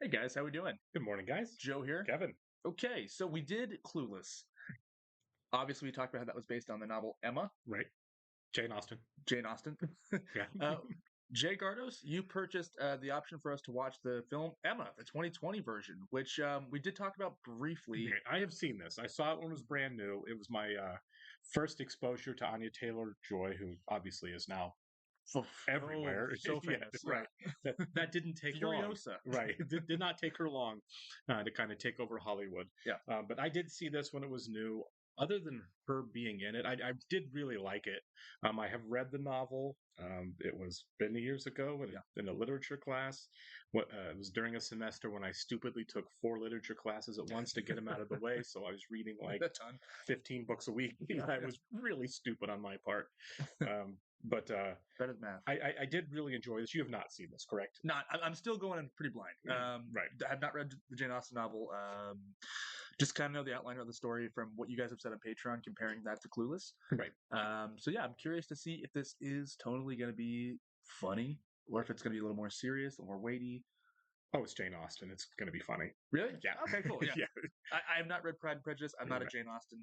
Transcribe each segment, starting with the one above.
Hey guys, how we doing? Good morning, guys. Joe here. Kevin. Okay, so we did Clueless. Obviously, we talked about how that was based on the novel Emma, Right. Jane Austen. Jane Austen. Yeah. uh, Jay Gardos, you purchased the option for us to watch the film Emma, the 2020 version, which we did talk about briefly. Okay, I have seen this. I saw it when it was brand new. It was my first exposure to Anya Taylor-Joy, who obviously is now everywhere. So Yeah, famous, right. That didn't take long. Furiosa. Right. It did not take her long to kind of take over Hollywood. Yeah. But I did see this when it was new. Other than her being in it, I did really like it. I have read the novel. It was many years ago in a literature class. It was during a semester when I stupidly took 4 literature classes at once to get them out of the way. So I was reading like A ton. 15 books a week. I was really stupid on my part. But Better than math. I did really enjoy this. You have not seen this, correct? Not. I'm still going in pretty blind. Right. I have not read the Jane Austen novel. Just kind of know the outline of the story from what you guys have said on Patreon, comparing that to Clueless. Right. So yeah, I'm curious to see if this is totally going to be funny, or if it's going to be a little more serious, a little more weighty. Oh, it's Jane Austen. It's going to be funny. Really? Yeah. Okay, cool. Yeah. Yeah. I have not read Pride and Prejudice. I'm not a Jane Austen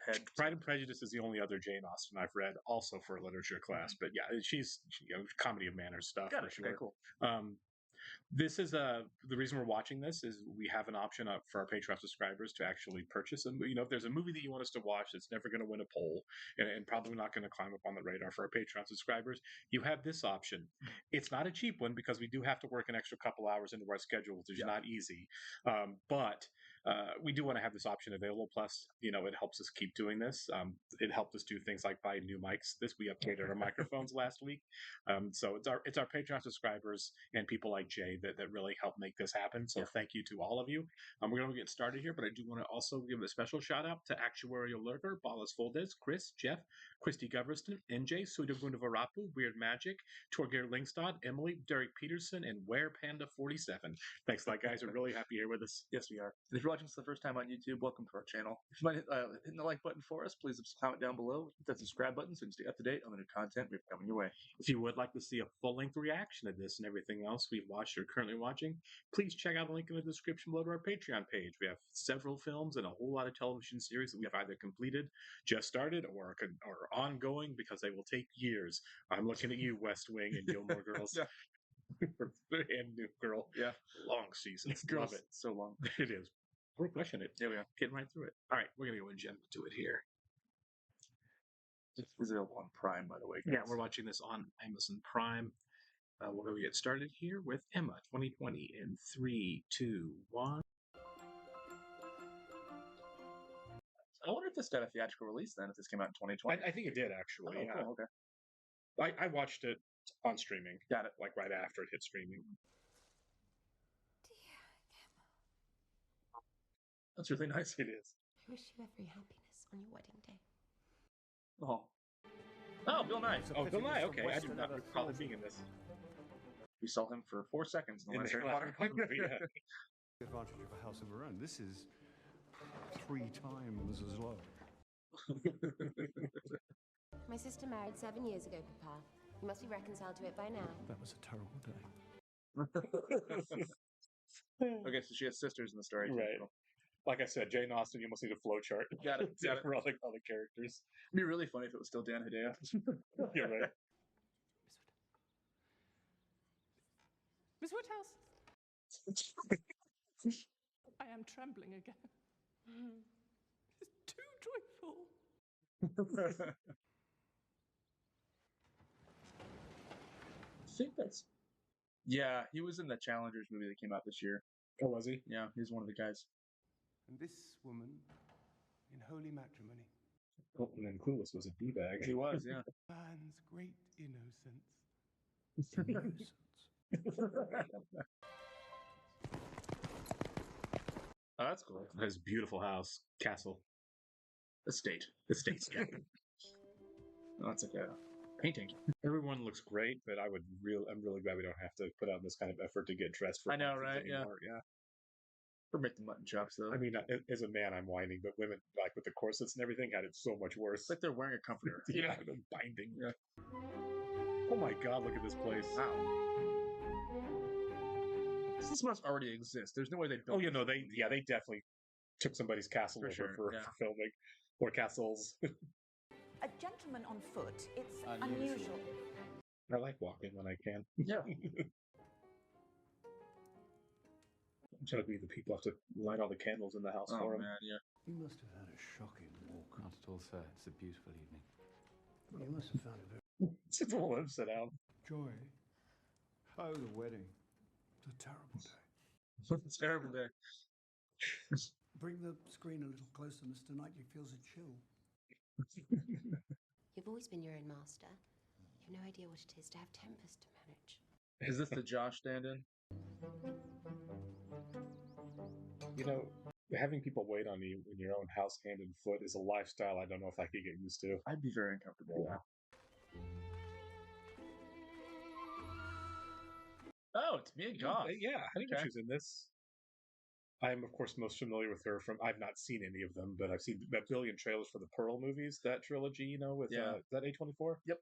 head. Pride and Prejudice is the only other Jane Austen I've read, also for a literature class. But yeah, she's comedy of manners stuff Got for it. sure. Okay, cool. This is the reason we're watching this is we have an option up for our Patreon subscribers to actually purchase a movie. If there's a movie that you want us to watch that's never going to win a poll and probably not going to climb up on the radar for our Patreon subscribers, you have this option. It's not a cheap one because we do have to work an extra couple hours into our schedule, which is not easy. But we do want to have this option available. Plus, it helps us keep doing this. It helped us do things like buy new mics. We upgraded our microphones last week. So it's our Patreon subscribers and people like Jay that really help make this happen. So thank you to all of you. We're going to get started here, but I do want to also give a special shout out to Actuarial Lurker, Balas Foldes, Chris, Jeff, Christy Goverston, NJ, Sudagunda Varapu, Weird Magic, Torgeir Lingstad, Emily, Derek Peterson, and Where Panda 47. Thanks a lot, guys. We're really happy you're with us. Yes, we are. And if you're watching this for the first time on YouTube, welcome to our channel. If you mind hitting the like button for us, please comment down below. Hit that subscribe button so you can stay up to date on the new content we're coming your way. If you would like to see a full-length reaction of this and everything else we've watched or currently watching, please check out the link in the description below to our Patreon page. We have several films and a whole lot of television series that we have either completed, just started, or ongoing because they will take years. I'm looking at you, West Wing and Gilmore Girls. And New Girl. Yeah. Long seasons. Girls, Love it. so long. It is. We're pushing it. Yeah, we are. Getting right through it. All right, we're going to go and jump to it here. It's available on Prime, by the way, guys. Yeah, we're watching this on Amazon Prime. We're going to get started here with Emma 2020 in 3, 2, 1. I wonder if this got a theatrical release then, if this came out in 2020. I think it did, actually. Oh, Yeah. cool, okay. I watched it on streaming. Got it. Like right after it hit streaming. Dear Emma, That's really nice. It is. I wish you every happiness on your wedding day. Oh, Bill Nye. Oh, Bill Nye. Okay, I do not recall being in this. We saw him for 4 seconds in the last Harry Potter movie. Yeah. The advantage of a house of her own. This is 3 times as low. My sister married 7 years ago, Papa. You must be reconciled to it by now. That was a terrible day. Okay, so she has sisters in the story. Right. Like I said, Jane Austen, you must need a flow chart. Got it. Got it. For all the characters. It'd be really funny if it was still Dan Hedaya. You're right. Miss Woodhouse. I am trembling again. It's too joyful. I think that's... Yeah, he was in the Challengers movie that came out this year. Oh, was he? Yeah, he's one of the guys. And this woman, in holy matrimony, Oh, and then Clueless was a D-bag. He was, yeah. man's great innocence. Oh, that's cool. His beautiful house, castle, Estate. estates. Yeah. Oh, that's like a painting. Everyone looks great, but I'm really glad we don't have to put out this kind of effort to get dressed for I know, functions right? Yeah. anymore. Yeah. Or make the mutton chops, though. I mean, as a man, I'm whining, but women, like with the corsets and everything, had it so much worse. It's like they're wearing a comforter. Yeah, the binding. Yeah. Oh my God, look at this place. Wow. This must already exist. There's no way they built. Oh, they definitely took somebody's castle For over sure, for yeah. filming, or castles. A gentleman on foot, it's Unusual. unusual. I like walking when I can. Yeah. I'm trying to be the people have to light all the candles in the house Oh for him. man, yeah. You must have had a shocking walk. Not at all, sir. It's a beautiful evening. You must have found it very Sit down, sit down. joy. Oh, the wedding. It's a terrible day. It's a terrible day. Bring the screen a little closer. Mr. Knightley feels a chill. You've always been your own master. You've no idea what it is to have tempers to manage. Is this the Josh stand-in? Having people wait on you in your own house, hand and foot, is a lifestyle I don't know if I could get used to. I'd be very uncomfortable. Yeah. Oh, it's Mia Goth. Yeah, I didn't know Okay. she was in this. I am, of course, most familiar with her from. I've not seen any of them, but I've seen a billion trailers for the Pearl movies, that trilogy, with Yeah. is that A24? Yep.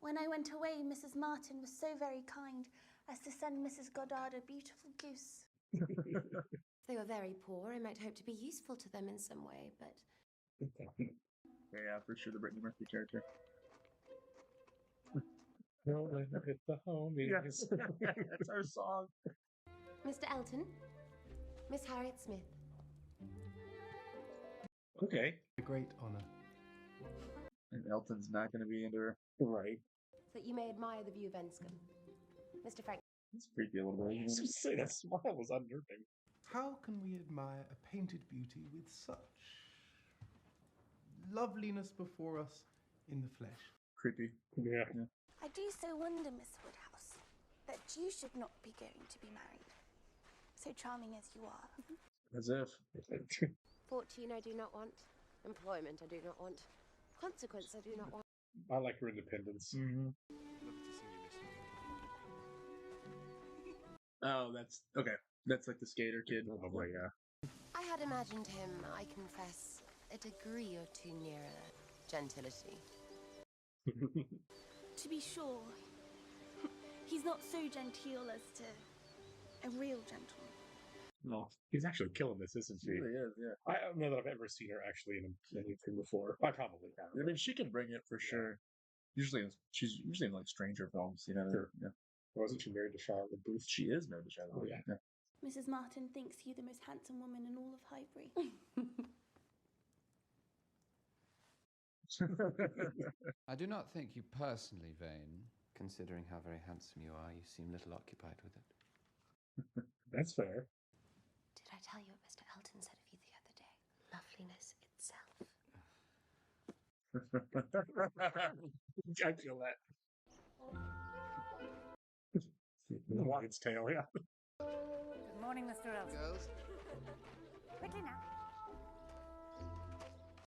When I went away, Mrs. Martin was so very kind as to send Mrs. Goddard a beautiful goose. If they were very poor, I might hope to be useful to them in some way, but Yeah, for sure, the Brittany Murphy character. Rolling hit the homies. Yes, that's our song. Mr. Elton, Miss Harriet Smith. Okay. A great honor. And Elton's not going to be into her. Right. That you may admire the view of Enscombe. Mr. Frank. It's creepy a little I bit. was gonna say that smile was unnerving. How can we admire a painted beauty with such loveliness before us in the flesh? Creepy. Yeah. I do so wonder, Miss Woodhouse, that you should not be going to be married, so charming as you are. As if. Fortune I do not want. Employment I do not want. Consequence I do not want. I like her independence. Mm-hmm. Oh, that's okay. That's like the skater kid. Oh boy, yeah. I had imagined him, I confess, a degree or two nearer gentility. To be sure, he's not so genteel as to a real gentleman. No, He's actually killing this, isn't she she? really is. Yeah. I don't know that I've ever seen her actually in anything before. I probably have. I mean, she can bring it for sure. She's usually in like stranger films. Sure. Yeah. Wasn't she married to Charlotte Booth? She is married to Charlotte. Oh, yeah. Mrs. Martin thinks you the most handsome woman in all of Highbury. I do not think you personally vain. Considering how very handsome you are, you seem little occupied with it. That's fair. Did I tell you what Mr. Elton said of you the other day? Loveliness itself. I feel that. Lion's tail, yeah. Good morning, Mr. Elton. Girls? Quickly now.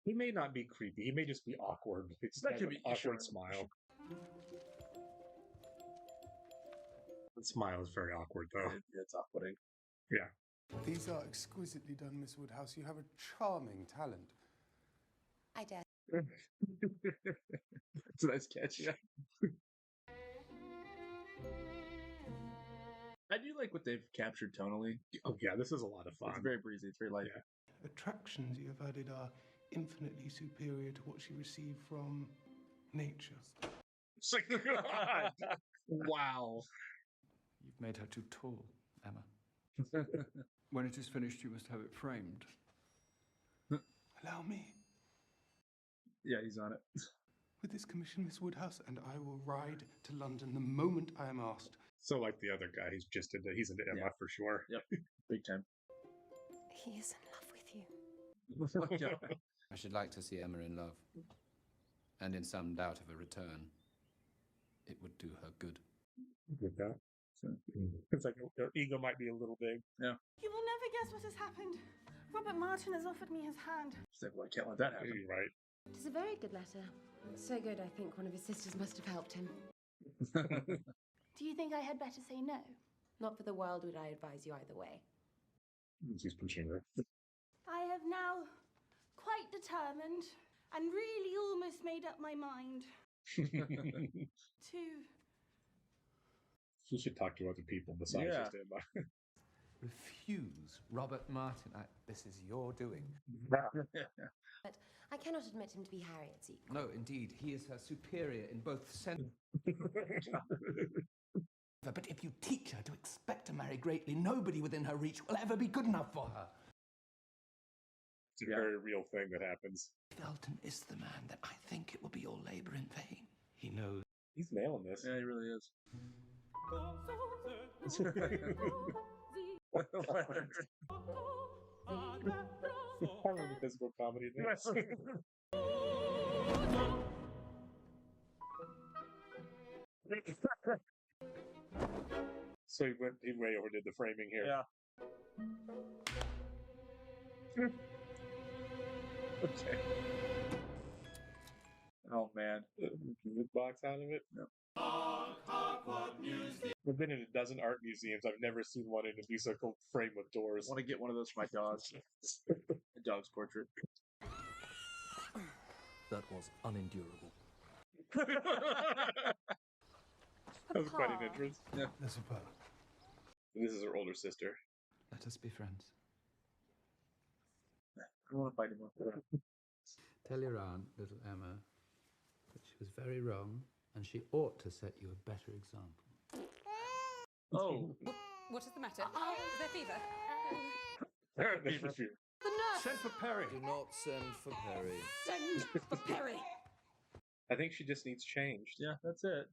He may not be creepy. He may just be awkward. It's That that could an be- awkward sure. smile. The smile is very awkward, though. It's off-putting. These are exquisitely done, Miss Woodhouse. You have a charming talent. I dare. It's a nice catch. Yeah. I do like what they've captured tonally. Oh yeah, this is a lot of fun. It's very breezy. It's very light. Yeah. Attractions you have added are infinitely superior to what she received from nature. God. Wow. You've made her too tall, Emma. When it is finished, you must have it framed. Allow me. Yeah, he's on it. With this commission, Miss Woodhouse, and I will ride to London the moment I am asked. So like the other guy, he's into Emma Yeah. for sure. Big time. He is in love with you. Yeah. I should like to see Emma in love. And in some doubt of a return. It would do her good. With that. It's like her ego might be a little big. You will never guess what has happened. Robert Martin has offered me his hand. She's like, well, I can't let that happen. You're right. It is a very good letter. So good, I think one of his sisters must have helped him. Do you think I had better say no? Not for the world would I advise you either way. He's pushing her. I have now quite determined and really almost made up my mind to... She should talk to other people besides Yeah. just Emma. refuse Robert Martin. This is your doing. But I cannot admit him to be Harriet's equal. No, indeed, he is her superior in both sense. But if you teach her to expect to marry greatly, nobody within her reach will ever be good enough for her. It's a very real thing that happens. If Elton is the man, then I think it will be all labor in vain. He knows. He's nailing this. Yeah, he really is. I love the physical comedy in this. So he way overdid the framing here. Yeah. Okay. Oh man. Loot box out of it? No. I've been in a dozen art museums. I've never seen one in a musical frame with doors. I want to get one of those for my dogs. A dog's portrait. That was unendurable. That was quite an entrance. Yeah. I suppose. And this is her older sister. Let us be friends. I don't want to fight anymore. Tell your aunt, little Emma, that she was very wrong, and she ought to set you a better example. Oh. What is the matter? Is there fever? Apparently, for fear. The nurse! Send for Perry. Do not send for Perry. Send for Perry! I think she just needs changed. Yeah, that's it.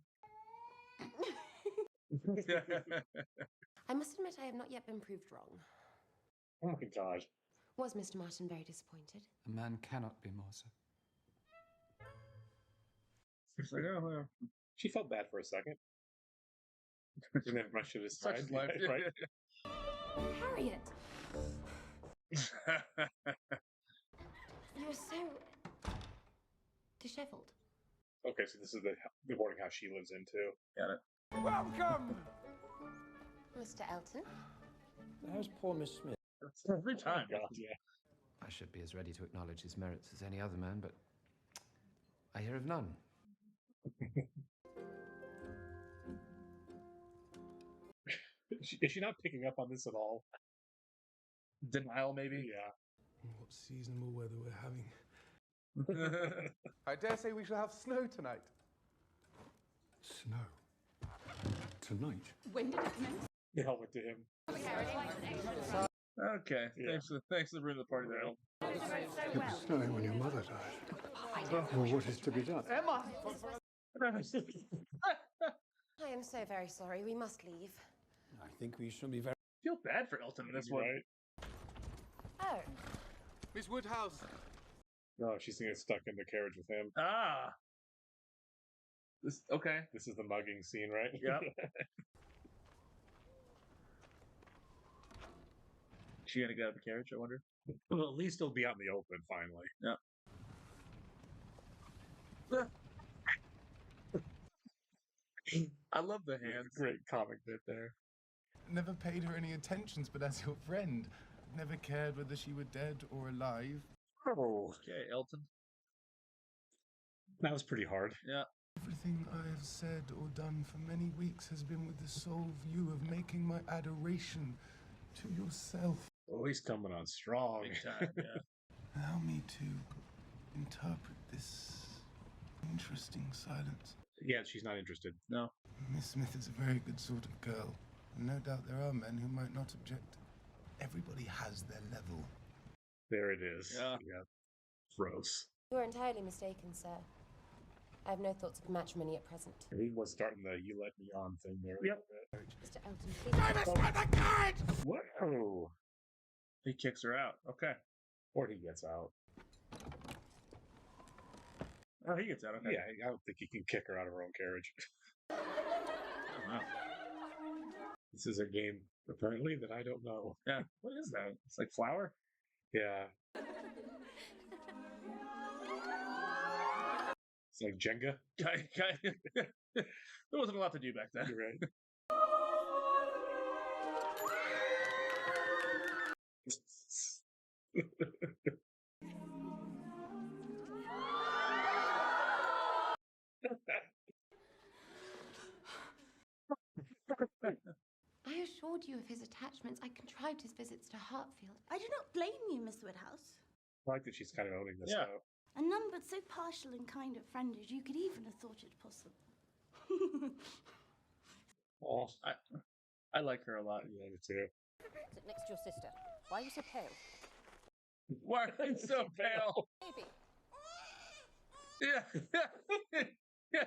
I must admit I have not yet been proved wrong. Oh my god. Was Mr. Martin very disappointed? A man cannot be more so. It's like, oh, well. She felt bad for a second. And then brushed it Such aside. is life. Right? Harriet! You are so disheveled. Okay, so this is the boarding house she lives in too. Got it. Welcome! Mr. Elton? How's poor Miss Smith? Every time. God, yeah. I should be as ready to acknowledge his merits as any other man, but I hear of none. Is she not picking up on this at all? Denial, maybe? Yeah. What seasonable weather we're having. I dare say we shall have snow tonight. Snow. Tonight. When did it commence? The helmet to him. Okay. Yeah. Thanks for ruining the party there. It was snowing when your mother died. Well, what is to be done? Emma! I am so very sorry. We must leave. I think we should be very... I feel bad for Elton in this one. Right? Oh. Miss Woodhouse! No, she's gonna get stuck in the carriage with him. Ah. Okay. This is the mugging scene, right? Yep. She gonna get out of the carriage, I wonder? Well, at least he'll be out in the open finally. Yeah. I love the hands. Great comic bit there. Never paid her any attentions, but as your friend, never cared whether she were dead or alive. Oh, Okay, Elton. that was pretty hard. Yeah. Everything I have said or done for many weeks has been with the sole view of making my adoration to yourself. Oh, he's coming on strong. Big time, yeah. Allow me to interpret this interesting silence. Yeah, she's not interested. No. Miss Smith is a very good sort of girl. And no doubt there are men who might not object. Everybody has their level. There it is. Yeah. Gross. You are entirely mistaken, sir. I have no thoughts of matrimony at present. He was starting the "you let me on" thing there. Yep. Mr. Elton, please. Whoa! He kicks her out. Okay. Or he gets out. Oh, he gets out. Okay. Yeah, I don't think he can kick her out of her own carriage. Oh, wow. This is a game, apparently, that I don't know. Yeah. What is that? It's like flour? Yeah. It's like Jenga. There wasn't a lot to do back then. You're right. I assured you of his attachments. I contrived hide his visits to Hartfield. I do not blame you, Miss Woodhouse. I like that she's kind of owning this Yeah. now. And none but so partial and kind a friend as you could even have thought it possible. Oh, I like her a lot. yeah, me too. Sit next to your sister. Why are you so pale? Why are they so pale? Baby. Yeah. Yeah.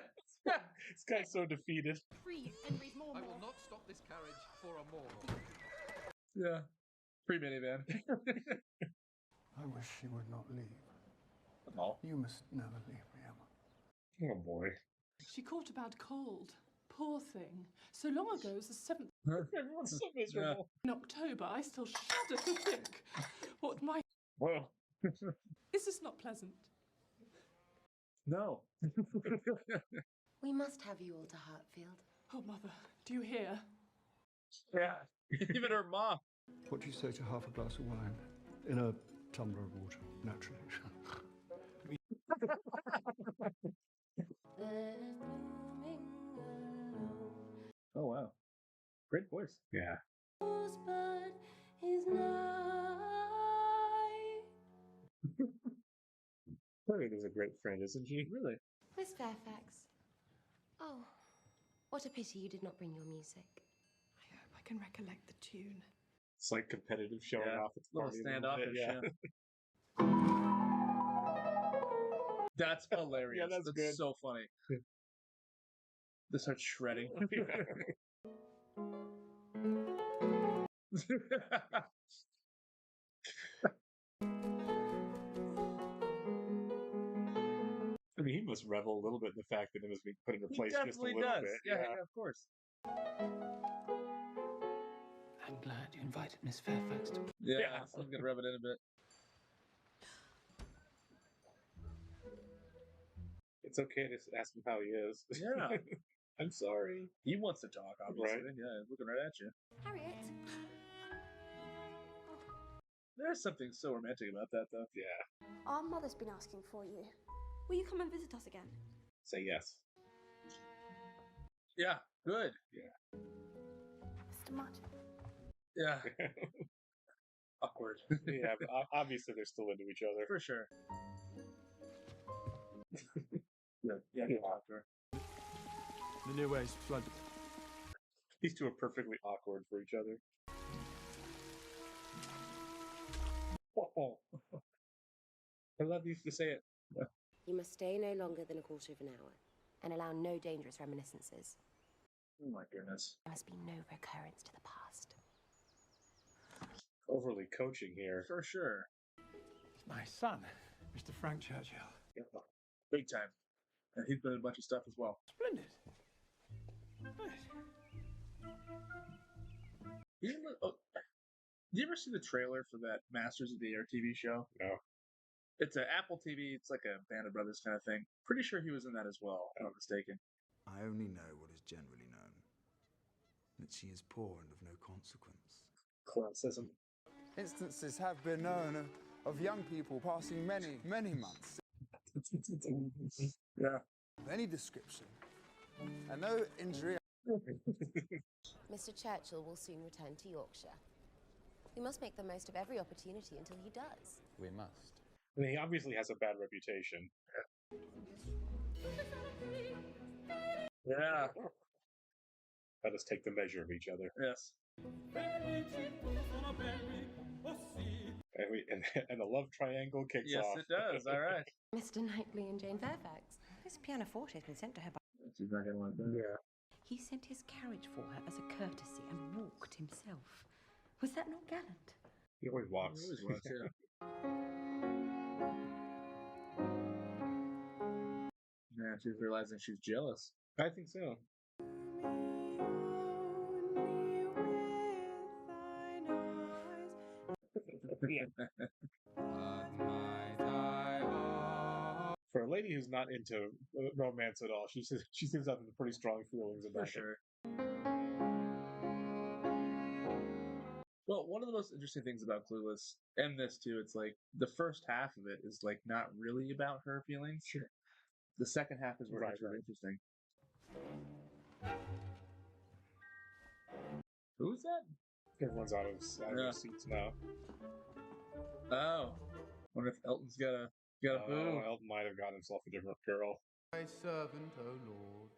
This guy's so defeated. Free Henry's more. I will not stop this carriage for a more. Yeah. Free minivan. I wish she would not leave. Oh. You must never leave me, Emma. Oh boy. She caught a bad cold. Poor thing. So long ago as the 7th Everyone's so miserable. in October, I still shudder to think what my... Well, Is this not pleasant? No. We must have you all to Hartfield. Oh, Mother, do you hear? Yeah. Even her mom. What do you say to half a glass of wine? In a tumbler of water, naturally. Oh wow. Great voice. yeah. Chloe is a great friend, isn't she? Really? Miss Fairfax. Oh, what a pity you did not bring your music. I hope I can recollect the tune. It's like competitive showing Yeah. off. It's Little party standoffish. yeah. That's hilarious. Yeah, that's good. So funny. They start shredding. I mean, he must revel a little bit in the fact that it was being put in her He place just a definitely little does. bit. Yeah, of course. I'm glad you invited Miss Fairfax to... Yeah, so I'm gonna rub it in a bit. It's okay to ask him how he is. Yeah. I'm sorry. He wants to talk, obviously. Right. Yeah, looking right at you. Harriet. There's something so romantic about that, though. Yeah. Our mother's been asking for you. Will you come and visit us again? Say yes. Yeah, good. Mr. Mudd. Yeah. Awkward. Yeah, but obviously they're still into each other. For sure. Yeah, talk to her. The new way's flooded. These two are perfectly awkward for each other. Oh. I love you to say it. You must stay no longer than a quarter of an hour and allow no dangerous reminiscences. Oh my goodness. There must be no recurrence to the past. Overly coaching here. For sure. My son, Mr. Frank Churchill. Yeah. Big time. And he's been in a bunch of stuff as well. Splendid. You ever, did you ever see the trailer for that Masters of the Air TV show? No. It's an Apple TV. It's like a Band of Brothers kind of thing. Pretty sure he was in that as well, if I'm not mistaken. I only know what is generally known. That she is poor and of no consequence. Classism. Instances have been known of young people passing many, many months. Yeah. Of any description. And no injury. Mr. Churchill will soon return to Yorkshire. We must make the most of every opportunity until he does. We must. I mean, he obviously has a bad reputation. Yeah. Let us take the measure of each other. Yes. And the love triangle kicks Yes, off. it does. All right. Mr. Knightley and Jane Fairfax. This pianoforte has been sent to her by... She's not gonna like that. Yeah. He sent his carriage for her as a courtesy and walked himself. Was that not gallant? He always walks. He always walks, yeah. Yeah, she's realizing she's jealous. I think so. For a lady who's not into romance at all, she seems to have pretty strong feelings about For sure. Well, one of the most interesting things about Clueless, and this too, it's like the first half of it is like not really about her feelings. Sure. The second half is where Right, it's really right. interesting. Who's that? Everyone's out of their seats now. Oh. Wonder if Elton's got a boo. Elton might have got himself a different girl. Thy servant, O Lord.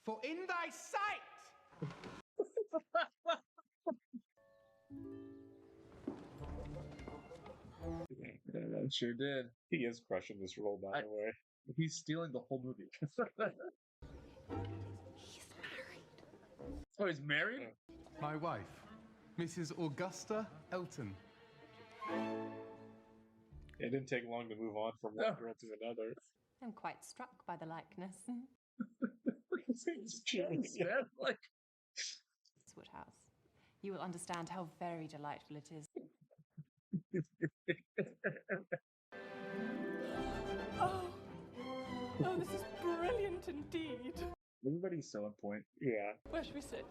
For in thy sight! Yeah, sure did. He is crushing this role, by the way. He's stealing the whole movie. He's married. Oh, he's married? My wife, Mrs. Augusta Elton. It didn't take long to move on from one girl to another. I'm quite struck by the likeness. It's cheers, man. Like Woodhouse. You will understand how very delightful it is. Oh, this is brilliant indeed. Everybody's so on point. Yeah. Where should we sit?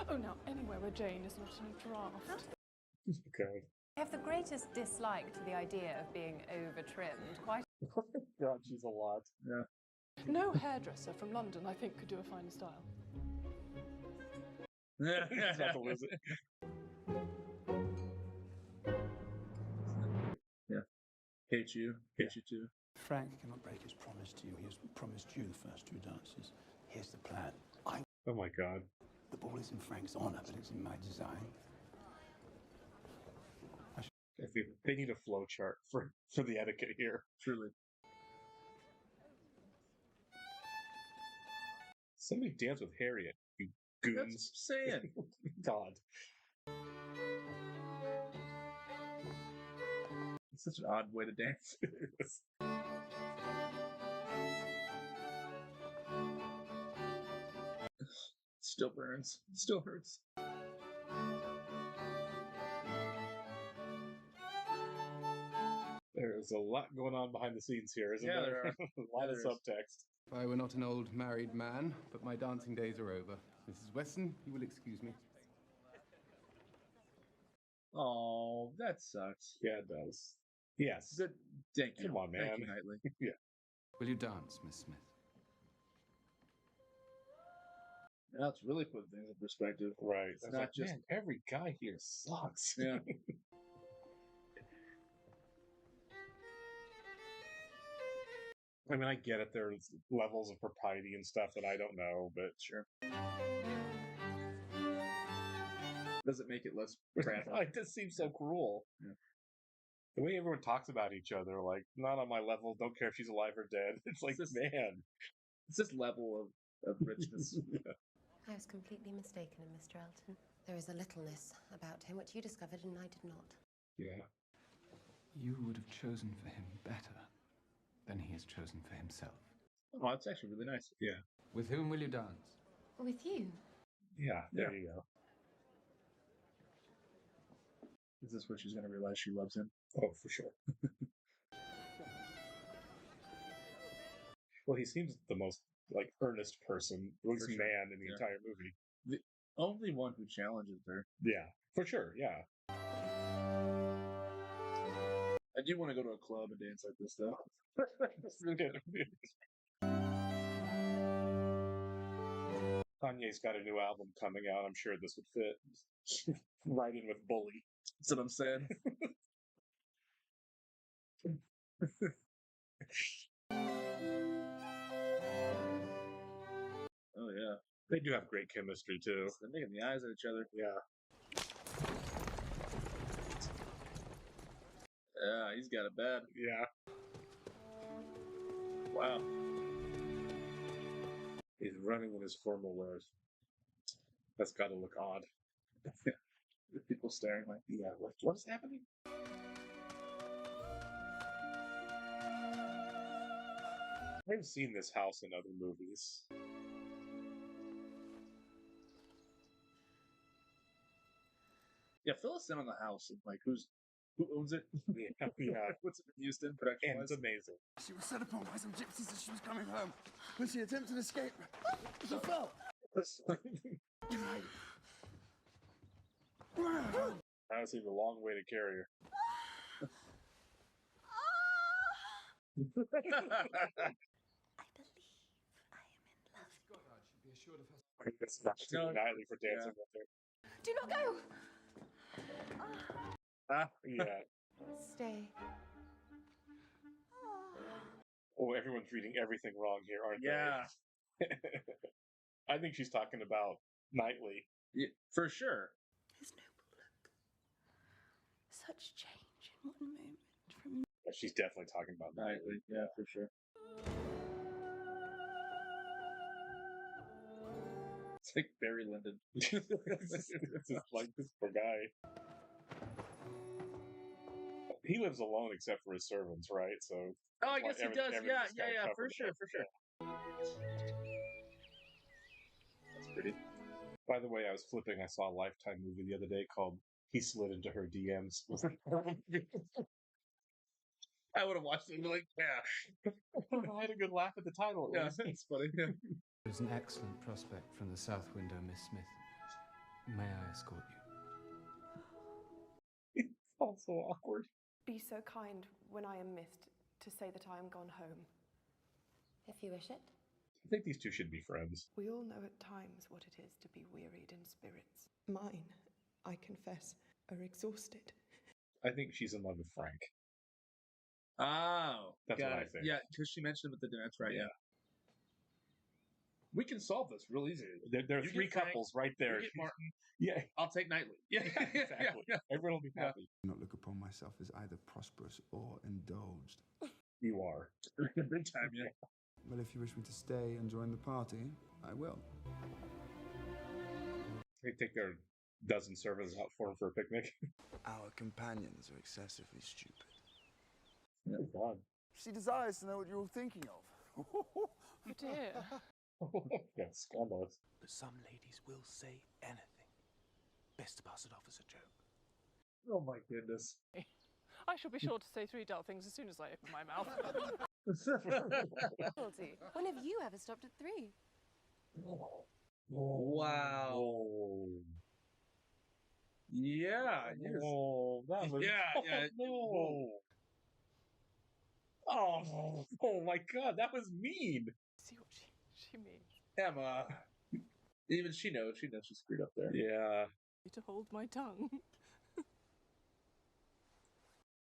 Oh, now anywhere where Jane is not in a draft. Okay. I have the greatest dislike to the idea of being over-trimmed. Quite. God, she's a lot. Yeah. No hairdresser from London, I think, could do a finer style. Yeah. He's about to lose it. Yeah. Hate you too. Frank cannot break his promise to you. He has promised you the first 2 dances. Here's the plan. Oh my God. The ball is in Frank's honor, but it's in my design. They need a flow chart for the etiquette here. Truly. Somebody dance with Harriet, you goons. That's saying. God. It's such an odd way to dance. Still burns. Still hurts. There's a lot going on behind the scenes here, isn't there? There are. A lot of subtext. If I were not an old married man, but my dancing days are over. Mrs. Weston, you will excuse me. Oh, that sucks. Yeah, it does. Yes. Good. Thank you. Come on, man. Thank you, Knightley. Yeah. Will you dance, Miss Smith? Now it's really putting things in perspective. Right. It's not just man, every guy here sucks. Yeah. I mean, I get it. There's levels of propriety and stuff that I don't know, but Sure. Doesn't make it less crap. like, this seems so cruel. Yeah. The way everyone talks about each other, like, not on my level, don't care if she's alive or dead. It's like, man. It's this level of richness. Yeah. I was completely mistaken in Mr. Elton. There is a littleness about him which you discovered and I did not. Yeah. You would have chosen for him better than he has chosen for himself. Oh, that's actually really nice. Yeah. With whom will you dance? With you. Yeah, there you go. Is this where she's going to realize she loves him? Oh, for sure. Well, he seems the most, like, earnest person, at least sure. man in the Yeah. entire movie. The only one who challenges her. Yeah, for sure, yeah. I do want to go to a club and dance like this, though. Kanye's got a new album coming out. I'm sure this would fit. Right in with Bully. That's what I'm saying. Oh, yeah. They do have great chemistry, too. They're making the eyes at each other. Yeah. Yeah, he's got it bad. Yeah. Wow. He's running in his formal wears. That's got to look odd. People staring like, Yeah, what is happening? I've seen this house in other movies. Yeah, fill us in on the house and like who owns it? Yeah, yeah. What's it in Houston? Production And it's amazing. She was set upon by some gypsies as she was coming home. When she attempted to escape, she fell. Honestly, a long way to carry her. I believe I am in love. That's not too Nightly for dancing with her. Do not go! Yeah. Stay. Oh, everyone's reading everything wrong here, aren't Yeah. they? I think she's talking about Knightley. Yeah, for sure. His noble look. Such change in one moment from... She's definitely talking about Knightley. Yeah, for sure. It's like Barry Lyndon. It's just like this poor guy. He lives alone except for his servants, right? So. Oh, I guess he does. Yeah, everything's kinda yeah, for covered. sure, for sure. That's pretty. By the way, I was flipping. I saw a Lifetime movie the other day called "He Slid Into Her DMs." I would have watched it and be like, yeah. I had a good laugh at the title. Yeah, it's funny. Yeah. There's an excellent prospect from the south window, Miss Smith. May I escort you? It's all so awkward. Be so kind when I am missed to say that I am gone home. If you wish it. I think these two should be friends. We all know at times what it is to be wearied in spirits. Mine, I confess, are exhausted. I think she's in love with Frank. Oh, That's got what I it. think. Yeah, because she mentioned it with the dance, right? Yeah. We can solve this real easy. There are You three get Frank, couples right there. You get Martin. Yeah, I'll take Knightley. Yeah, exactly. Yeah. Everyone will be happy. I do not look upon myself as either prosperous or indulged. You are. Big time, yeah. Well, if you wish me to stay and join the party, I will. They take their dozen servants out for him for a picnic. Our companions are excessively stupid. Oh, God. She desires to know what you're all thinking of. Oh dear. Yeah, scandalous. But some ladies will say anything. Best to pass it off as a joke. Oh my goodness. I shall be sure to say 3 dull things as soon as I open my mouth. When have you ever stopped at 3? Wow. Oh. Yeah. Yes. Oh, that was... Yeah. No. Oh my God, that was mean. See what she means. Emma. Even she knows she screwed up there. Yeah. To hold my tongue.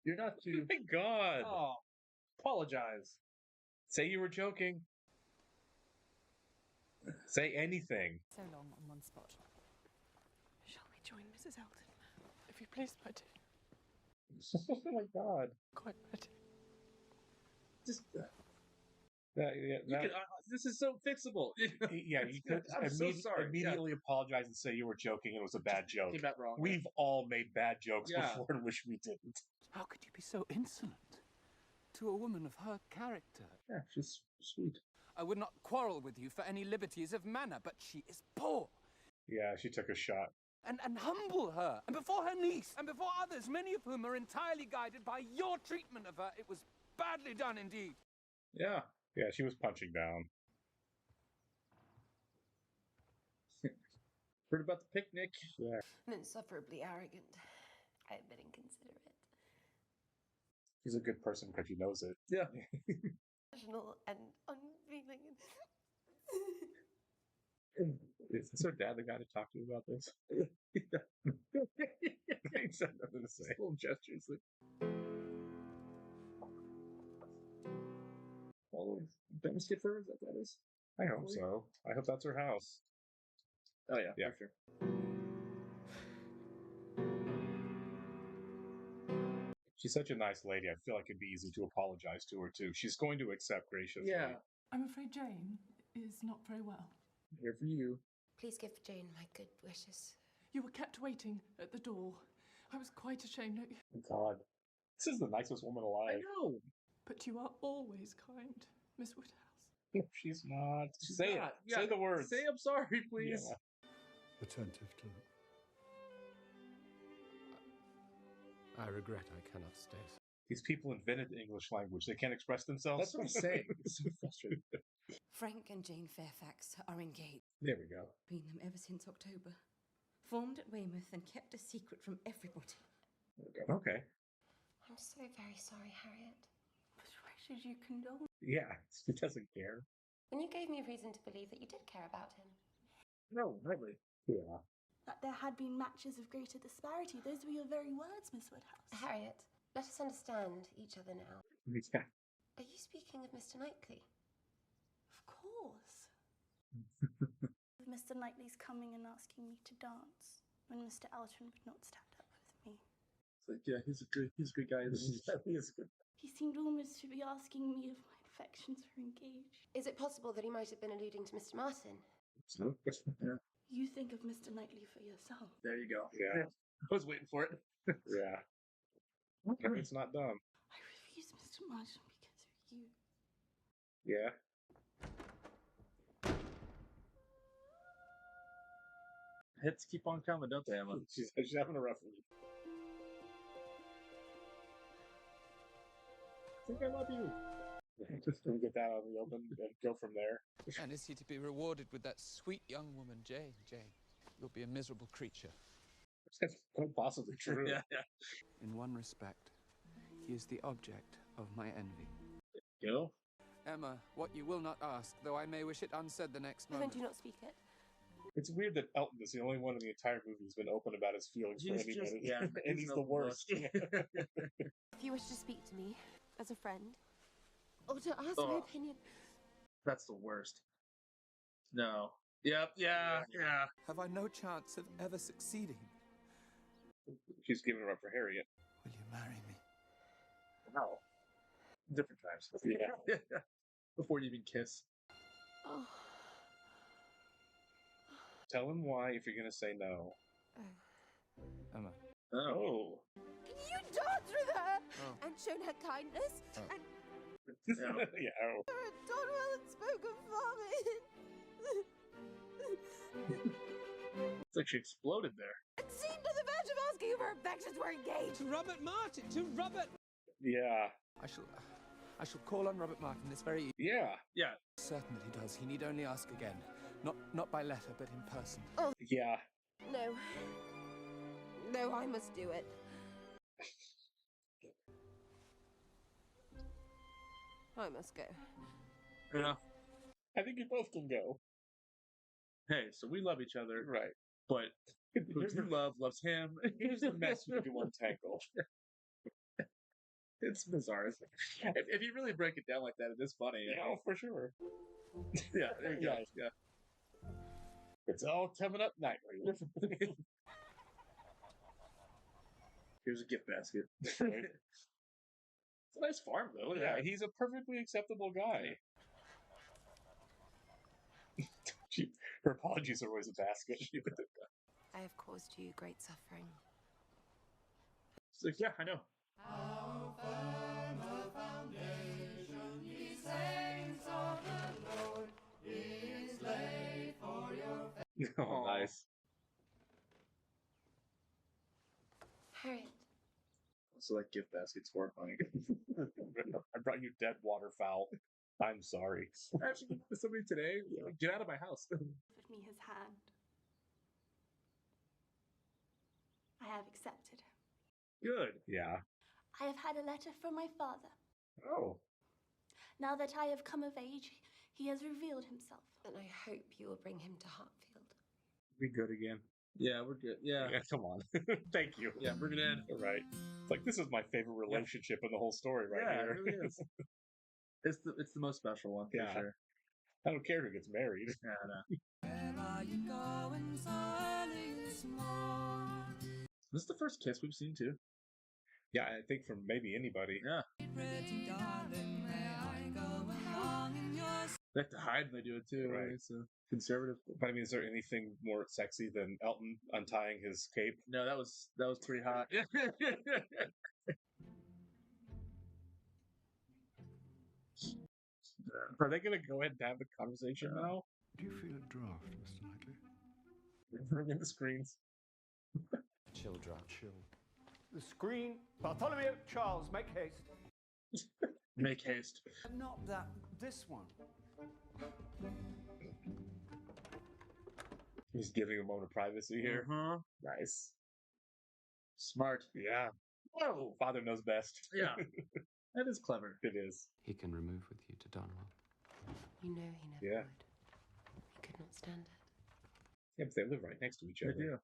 You're not too. Oh my God. Oh, apologize. Say you were joking. Say anything. So long on one spot. Shall we join Mrs. Elton? If you please, my dear. Oh my God. Quite ready. Just. Yeah, this is so fixable. Yeah, you could I'm so sorry. immediately apologize and say you were joking. It was a bad joke. Came out wrong. We've all made bad jokes Yeah. before and wish we didn't. How could you be so insolent to a woman of her character? Yeah, she's sweet. I would not quarrel with you for any liberties of manner, but she is poor. Yeah, she took a shot. And humble her, and before her niece, and before others, many of whom are entirely guided by your treatment of her. It was badly done indeed. Yeah. Yeah, she was punching down. Heard about the picnic? Yeah. Insufferably arrogant. I admit inconsiderate. She's a good person because she knows it. Yeah. Emotional and unfeeling. Is this her dad the guy to talk to about this? He said nothing to say. Little gestures. Like... All of Bemskipper, is that what that is? I hope so. I hope that's her house. Oh, yeah, for sure. She's such a nice lady. I feel like it'd be easy to apologize to her, too. She's going to accept graciously. Yeah. I'm afraid Jane is not very well. Here for you. Please give Jane my good wishes. You were kept waiting at the door. I was quite ashamed. God. This is the nicest woman alive. I know. But you are always kind, Miss Woodhouse. She's not. She's Say not. it. Yeah. Say the words. Say I'm sorry, please. Yeah. Attentive to. I regret I cannot stay. These people invented the English language. They can't express themselves. That's what I'm saying. It's so frustrating. Frank and Jane Fairfax are engaged. There we go. Been them ever since October. Formed at Weymouth and kept a secret from everybody. Okay. I'm so very sorry, Harriet. But why should you condone? Yeah, she doesn't care. When you gave me reason to believe that you did care about him. No, Knightley. Yeah. that there had been matches of greater disparity. Those were your very words, Miss Woodhouse. Harriet, let us understand each other now. Yeah. Are you speaking of Mr. Knightley? Of course. Mr. Knightley's coming and asking me to dance when Mr. Elton would not stand up with me. It's like, yeah, he's a good guy. He is good. He seemed almost to be asking me if my affections were engaged. Is it possible that he might have been alluding to Mr. Martin? Yeah. You think of Mr. Knightley for yourself. There you go. Yeah. I was waiting for it. Yeah. It's not dumb. I refuse Mr. Martin because of you. Yeah. Hits keep on coming, don't they, Emma? She's having a rough week. I think I love you. Just gonna get that out in the open and go from there. And is he to be rewarded with that sweet young woman, Jane? Jane, you'll be a miserable creature. That's quite possibly true. Yeah. In one respect, he is the object of my envy. Go. Emma, what you will not ask, though I may wish it unsaid the next moment. Then do not speak it. It's weird that Elton is the only one in the entire movie who's been open about his feelings for anybody. Yeah, and he's the worst. If you wish to speak to me as a friend, or to ask my opinion. That's the worst. No. Yep. Yeah. Have I no chance of ever succeeding? She's giving her up for Harriet. Will you marry me? Wow. Different times. Yeah. Before you even kiss. Oh. Tell him why if you're gonna say no. Emma. Oh. You danced with her and shown her kindness and Yeah. Oh. done well and spoken for me. It's like she exploded there. And seemed to the verge of asking if her affections were engaged. To Robert Martin! To Robert! Yeah. I shall call on Robert Martin this very evening. Yeah. Yeah. Certain that he does. He need only ask again. Not by letter, but in person. Oh. Yeah. No. No, I must do it. I must go. Yeah. I think you both can go. Hey, so we love each other. Right. But who you love loves him. Here's the mess you can untangle. It's bizarre. If you really break it down like that, it is funny. Yeah, for sure. Yeah, there you go. Yeah. It's all coming up nightly. Here's a gift basket. It's a nice farm, though. Yeah, he's a perfectly acceptable guy. Her apologies are always a basket. I have caused you great suffering. It's like, yeah, I know. How firm a foundation, ye saints of the Lord, is laid for your faith. Oh, nice. Harriet. So that gift basket's horrifying. I brought you dead waterfowl. I'm sorry. Actually, somebody today, get out of my house. Offered me his hand. I have accepted him. Good. Yeah. I have had a letter from my father. Oh. Now that I have come of age, he has revealed himself. And I hope you will bring him to Hartfield. We good again? Yeah, we're good. Yeah. Come on. Thank you. Yeah, bring it in. All right. It's like, this is my favorite relationship in the whole story right here. It really is. It's the most special one, for sure. I don't care who gets married. Yeah, I know. Where are you going so early this morning? This is the first kiss we've seen, too. Yeah, I think from maybe anybody. Yeah. Pretty darling, may I go along in your... They have to hide when they do it, too. Right. It's conservative. But I mean, is there anything more sexy than Elton untying his cape? No, that was pretty hot. Are they going to go ahead and have the conversation now? Do you feel a draft, Mr. Knightley? Bring in the screens. Chill draft. Chill. The screen. Bartholomew, Charles, make haste. Make haste. Not that. This one. He's giving a moment of privacy here. Nice. Smart. Yeah. Whoa, father knows best. Yeah. That is clever. It is. He can remove with you to Donwell. You know he never would. He could not stand it. Yeah, but they live right next to each other. They do.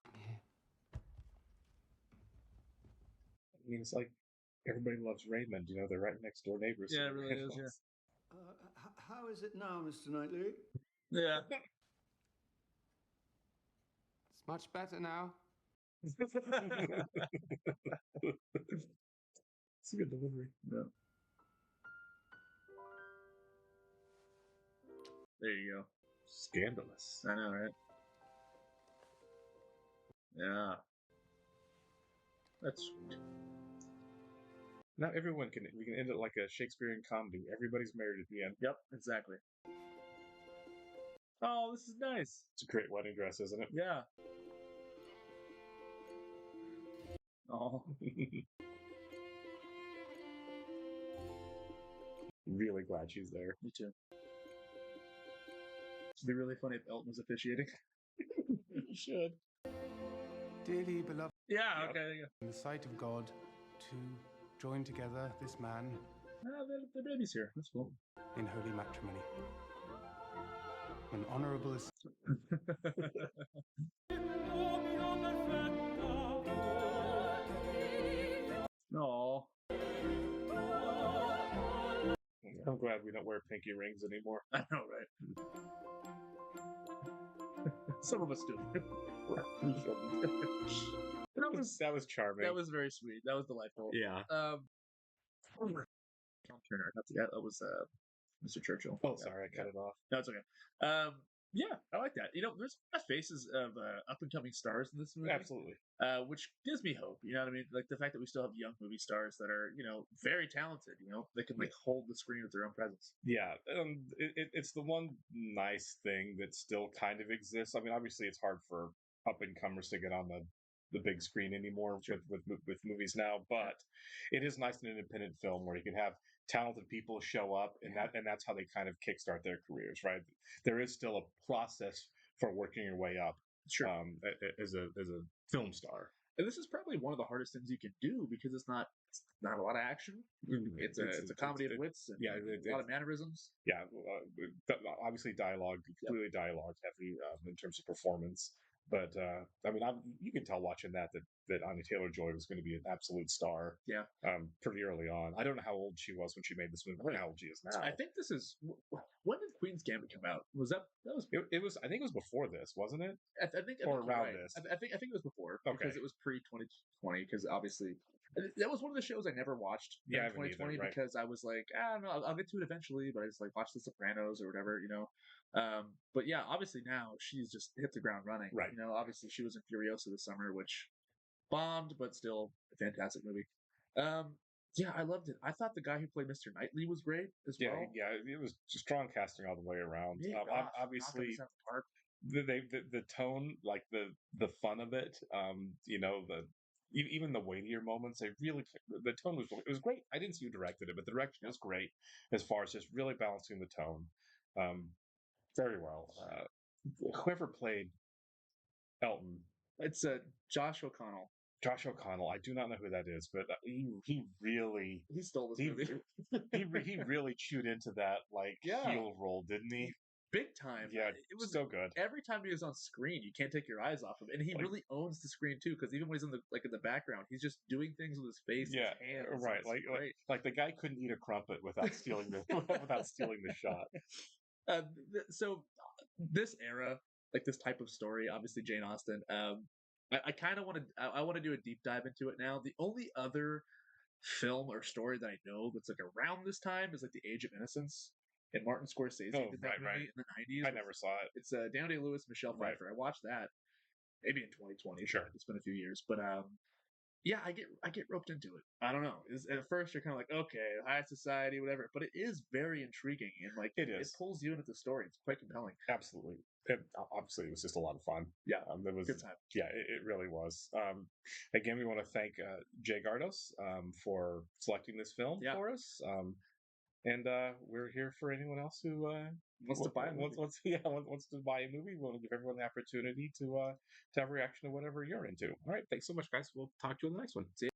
I mean, it's like everybody loves Raymond. You know, they're right next door neighbors. Yeah, it really is. Yeah. How is it now, Mr. Knightley? Yeah. It's much better now. It's a good delivery. Yeah. There you go. Scandalous. I know, right? Yeah. That's sweet. Now everyone we can end it like a Shakespearean comedy. Everybody's married at the end. Yep, exactly. Oh, this is nice. It's a great wedding dress, isn't it? Yeah. Oh. Really glad she's there. Me too. It'd be really funny if Elton was officiating. You should. Dearly beloved. Yeah, okay, there you go. In the sight of God, to join together this man. The baby's here. That's cool. In holy matrimony. An honourable. No. I'm glad we don't wear pinky rings anymore. I know, right? Some of us do. That was charming. That was very sweet. That was delightful. Yeah. Tom Turner. That was Mr. Churchill. Oh, sorry, I cut it off. No, it's okay. Yeah, I like that. You know, there's faces of up and coming stars in this movie. Absolutely. Which gives me hope. You know what I mean? Like the fact that we still have young movie stars that are, very talented. They can hold the screen with their own presence. Yeah, it's the one nice thing that still kind of exists. I mean, obviously, it's hard for up and comers to get on the big screen anymore with movies now, but it is nice in an independent film where you can have talented people show up, and that's how they kind of kickstart their careers, right? There is still a process for working your way up, sure, as a film star. And this is probably one of the hardest things you can do because it's not a lot of action. It's a comedy of wits. And a lot of mannerisms. Yeah, obviously dialogue, completely dialogue heavy in terms of performance. But I mean, you can tell watching that Anya Taylor-Joy was going to be an absolute star. Yeah. Pretty early on. I don't know how old she was when she made this movie. I don't know how old she is now. I think this is when did Queen's Gambit come out? Was that was it was? I think it was before this, wasn't it? I think around right. this. I think it was before because it was pre 2020. Because obviously. That was one of the shows I never watched in 2020 because I was like, I don't know, I'll get to it eventually, but I just watched The Sopranos or whatever, But yeah, obviously now she's just hit the ground running. Right. Obviously she was in Furiosa this summer, which bombed, but still a fantastic movie. Yeah, I loved it. I thought the guy who played Mr. Knightley was great as well. Yeah, it was strong casting all the way around. Yeah, obviously, the tone, like the fun of it, even the weightier moments, the tone was great. I didn't see who directed it, but the direction was great as far as just really balancing the tone very well. Whoever played Elton, it's Josh O'Connell. Josh O'Connell. I do not know who that is, but he stole this movie. he really chewed into that heel role, didn't he? Big time. Yeah, it was so good. Every time he was on screen, you can't take your eyes off him, and he really owns the screen too. Because even when he's in the background, he's just doing things with his face, and his hands. Right. Like the guy couldn't eat a crumpet without stealing the shot. So this era, like this type of story, obviously Jane Austen. I kind of want to. I want to do a deep dive into it now. The only other film or story that I know that's like around this time is like The Age of Innocence. And Martin Scorsese did that movie in the 90s. I never saw it. It's Daniel Day-Lewis, Michelle Pfeiffer. I watched that maybe in 2020. Sure, it's been a few years, but yeah, I get roped into it. I don't know. At first, you're kind of like, okay, high society, whatever, but it is very intriguing and it pulls you into the story. It's quite compelling. Absolutely. Obviously, it was just a lot of fun. Yeah, it was good time. Yeah, it really was. Again, we want to thank Jay Gardos for selecting this film for us. And we're here for anyone else who wants to buy a movie. Wants to buy a movie. We want to give everyone the opportunity to have a reaction to whatever you're into. All right, thanks so much, guys. We'll talk to you on the next one. See you.